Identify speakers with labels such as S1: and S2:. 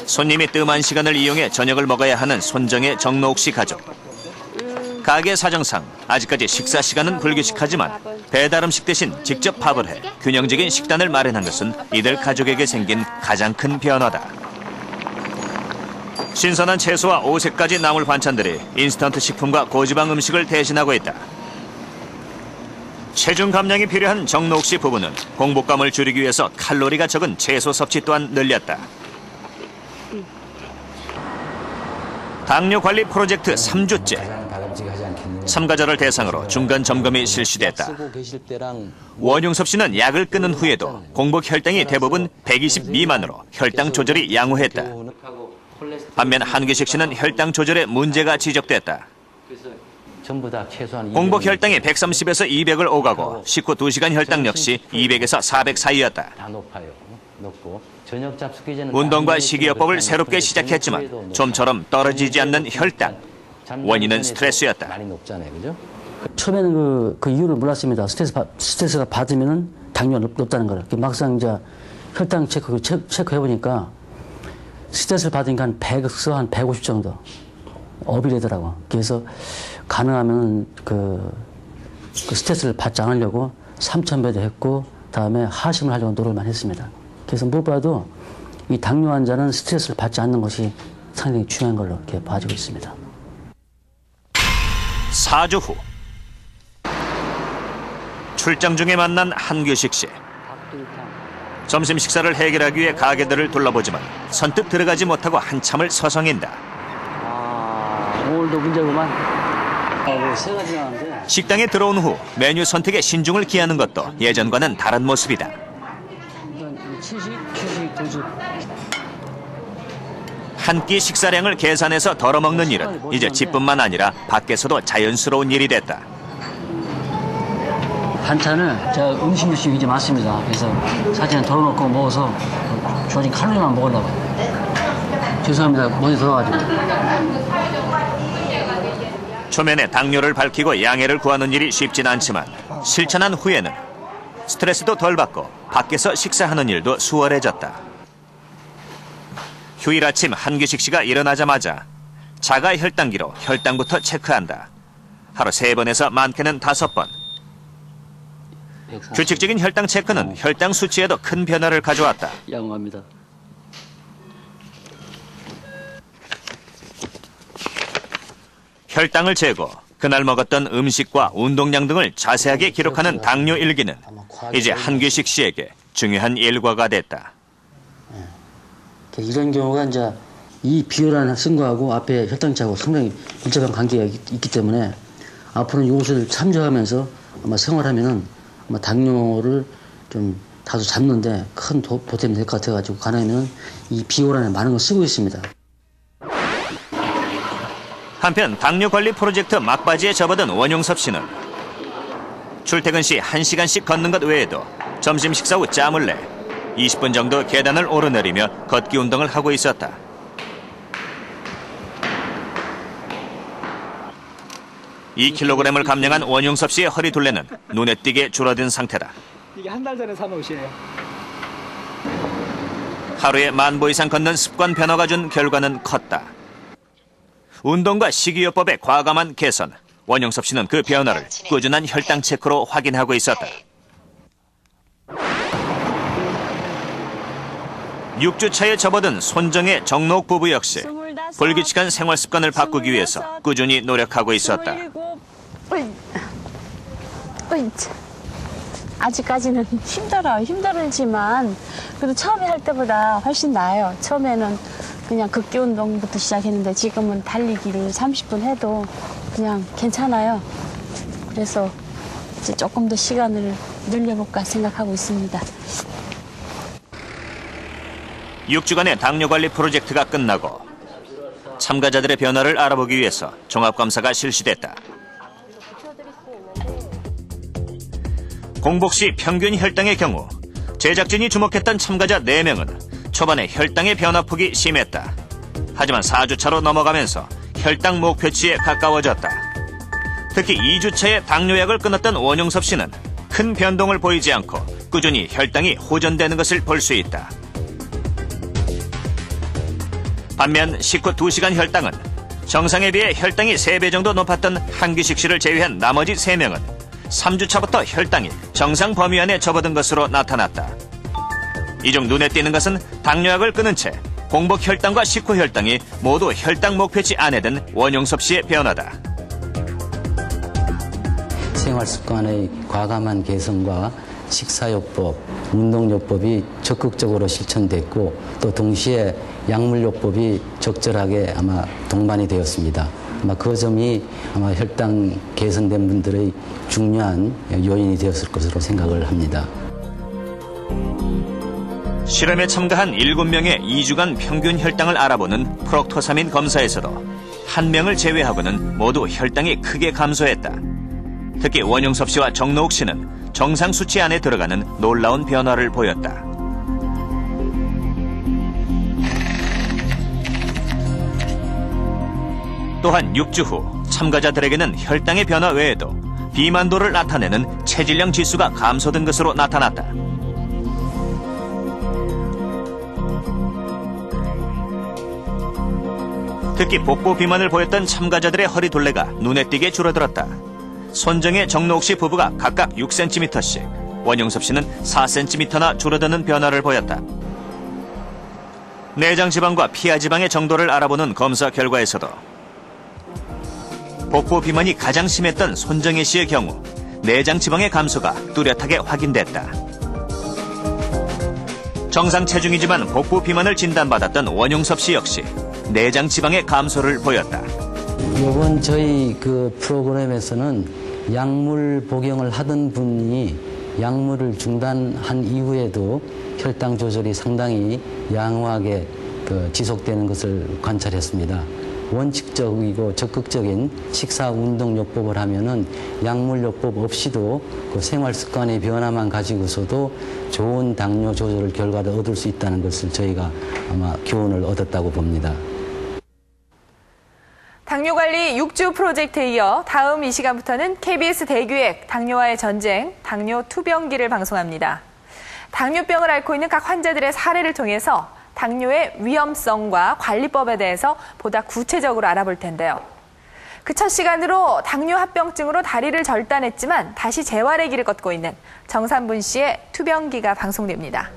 S1: 손님이 뜸한 시간을 이용해 저녁을 먹어야 하는 손정의 정노옥 씨 가족. 가게 사정상 아직까지 식사 시간은 불규칙하지만 배달 음식 대신 직접 밥을 해 균형적인 식단을 마련한 것은 이들 가족에게 생긴 가장 큰 변화다. 신선한 채소와 5색까지 나물 반찬들이 인스턴트 식품과 고지방 음식을 대신하고 있다. 체중 감량이 필요한 정노옥 씨 부부는 공복감을 줄이기 위해서 칼로리가 적은 채소 섭취 또한 늘렸다. 당뇨 관리 프로젝트 3주째. 참가자를 대상으로 중간 점검이 실시됐다. 원용섭 씨는 약을 끊은 후에도 공복 혈당이 대부분 120 미만으로 혈당 조절이 양호했다. 반면 한규식 씨는 혈당 조절에 문제가 지적됐다. 공복 혈당이 130에서 200을 오가고 식후 2시간 혈당 역시 200에서 400 사이였다. 운동과 식이요법을 새롭게 시작했지만 좀처럼 떨어지지 않는 혈당. 원인은 스트레스였다.
S2: 처음에는 그 이유를 몰랐습니다. 스트레스가 받으면 당뇨가 높다는 걸. 막상 이제 혈당 체크해보니까 스트레스를 받으니까 한 100에서 한 150 정도 업이 되더라고. 그래서 가능하면 그 스트레스를 받지 않으려고 3000배도 했고, 다음에 하심을 하려고 노력을 많이 했습니다. 그래서 무엇보다도 이 당뇨 환자는 스트레스를 받지 않는 것이 상당히 중요한 걸로 이렇게 봐지고 있습니다.
S1: 4주 후 출장 중에 만난 한규식 씨. 점심 식사를 해결하기 위해 가게들을 둘러보지만 선뜻 들어가지 못하고 한참을 서성인다.
S2: 오늘도 문제구만. 세 가지 나왔는데.
S1: 식당에 들어온 후 메뉴 선택에 신중을 기하는 것도 예전과는 다른 모습이다.
S2: 채식, 도집.
S1: 한 끼 식사량을 계산해서 덜어먹는 일은 이제 집뿐만 아니라 밖에서도 자연스러운 일이 됐다.
S2: 반찬을 제가 음식 욕심이 이제 많습니다. 그래서 사실은 덜어놓고 먹어서 주어진 칼로리만 먹으려고. 죄송합니다. 먼저 들어가지고.
S1: 초면에 당뇨를 밝히고 양해를 구하는 일이 쉽진 않지만 실천한 후에는 스트레스도 덜 받고 밖에서 식사하는 일도 수월해졌다. 휴일 아침 한규식 씨가 일어나자마자 자가 혈당기로 혈당부터 체크한다. 하루 3번에서 많게는 5번. 규칙적인 혈당 체크는 혈당 수치에도 큰 변화를 가져왔다.
S2: 양호합니다.
S1: 혈당을 재고 그날 먹었던 음식과 운동량 등을 자세하게 기록하는 당뇨 일기는 이제 한규식 씨에게 중요한 일과가 됐다.
S2: 이런 경우가 이제 이 비율을 쓴 거하고 앞에 혈당차하고 상당히 밀접한 관계가 있기 때문에 앞으로는 이것을 참조하면서 아마 생활하면은 아마 당뇨를 좀 다소 잡는데 큰 보탬이 될 것 같아가지고 가능하면 이 비율 안에 많은 걸 쓰고 있습니다.
S1: 한편 당뇨 관리 프로젝트 막바지에 접어든 원용섭 씨는 출퇴근 시 1시간씩 걷는 것 외에도 점심 식사 후 짬을 내 20분 정도 계단을 오르내리며 걷기 운동을 하고 있었다. (2kg을) 감량한 원용섭 씨의 허리 둘레는 눈에 띄게 줄어든 상태다.
S3: 이게 한 달 전에 산 옷이에요.
S1: 하루에 10,000보 이상 걷는 습관 변화가 준 결과는 컸다. 운동과 식이요법의 과감한 개선. 원용섭 씨는 그 변화를 꾸준한 혈당 체크로 확인하고 있었다. 6주 차에 접어든 손정의 정노옥 부부 역시 불규칙한 생활 습관을 바꾸기 위해서 꾸준히 노력하고 있었다.
S4: 아직까지는 힘들지만 그래도 처음에 할 때보다 훨씬 나아요. 처음에는 그냥 걷기 운동부터 시작했는데 지금은 달리기를 30분 해도 그냥 괜찮아요. 그래서 이제 조금 더 시간을 늘려볼까 생각하고 있습니다.
S1: 6주간의 당뇨관리 프로젝트가 끝나고 참가자들의 변화를 알아보기 위해서 종합검사가 실시됐다. 공복 시 평균 혈당의 경우 제작진이 주목했던 참가자 4명은 초반에 혈당의 변화폭이 심했다. 하지만 4주차로 넘어가면서 혈당 목표치에 가까워졌다. 특히 2주차에 당뇨약을 끊었던 원용섭 씨는 큰 변동을 보이지 않고 꾸준히 혈당이 호전되는 것을 볼 수 있다. 반면 식후 2시간 혈당은 정상에 비해 혈당이 3배 정도 높았던 한규식 씨를 제외한 나머지 3명은 3주차부터 혈당이 정상 범위 안에 접어든 것으로 나타났다. 이 중 눈에 띄는 것은 당뇨약을 끊은 채 공복 혈당과 식후 혈당이 모두 혈당 목표치 안에 든 원용섭 씨의 변화다.
S2: 생활습관의 과감한 개선과 식사요법, 운동요법이 적극적으로 실천됐고 또 동시에 약물요법이 적절하게 아마 동반이 되었습니다. 아마 그 점이 아마 혈당 개선된 분들의 중요한 요인이 되었을 것으로 생각을 합니다.
S1: 실험에 참가한 7명의 2주간 평균 혈당을 알아보는 프록토사민 검사에서도 1명을 제외하고는 모두 혈당이 크게 감소했다. 특히 원용섭 씨와 정노욱 씨는 정상 수치 안에 들어가는 놀라운 변화를 보였다. 또한 6주 후 참가자들에게는 혈당의 변화 외에도 비만도를 나타내는 체질량 지수가 감소된 것으로 나타났다. 특히 복부 비만을 보였던 참가자들의 허리 둘레가 눈에 띄게 줄어들었다. 손정혜, 정노욱 씨 부부가 각각 6cm씩, 원용섭 씨는 4cm나 줄어드는 변화를 보였다. 내장 지방과 피하 지방의 정도를 알아보는 검사 결과에서도 복부 비만이 가장 심했던 손정혜 씨의 경우 내장 지방의 감소가 뚜렷하게 확인됐다. 정상 체중이지만 복부 비만을 진단받았던 원용섭 씨 역시 내장 지방의 감소를 보였다.
S2: 이번 저희 그 프로그램에서는 약물 복용을 하던 분이 약물을 중단한 이후에도 혈당 조절이 상당히 양호하게 지속되는 것을 관찰했습니다. 원칙적이고 적극적인 식사 운동 요법을 하면은 약물 요법 없이도 그 생활 습관의 변화만 가지고서도 좋은 당뇨 조절 결과를 얻을 수 있다는 것을 저희가 아마 교훈을 얻었다고 봅니다.
S5: 당뇨관리 6주 프로젝트에 이어 다음 이 시간부터는 KBS 대기획 당뇨와의 전쟁, 당뇨 투병기를 방송합니다. 당뇨병을 앓고 있는 각 환자들의 사례를 통해서 당뇨의 위험성과 관리법에 대해서 보다 구체적으로 알아볼 텐데요. 그 첫 시간으로 당뇨 합병증으로 다리를 절단했지만 다시 재활의 길을 걷고 있는 정산분 씨의 투병기가 방송됩니다.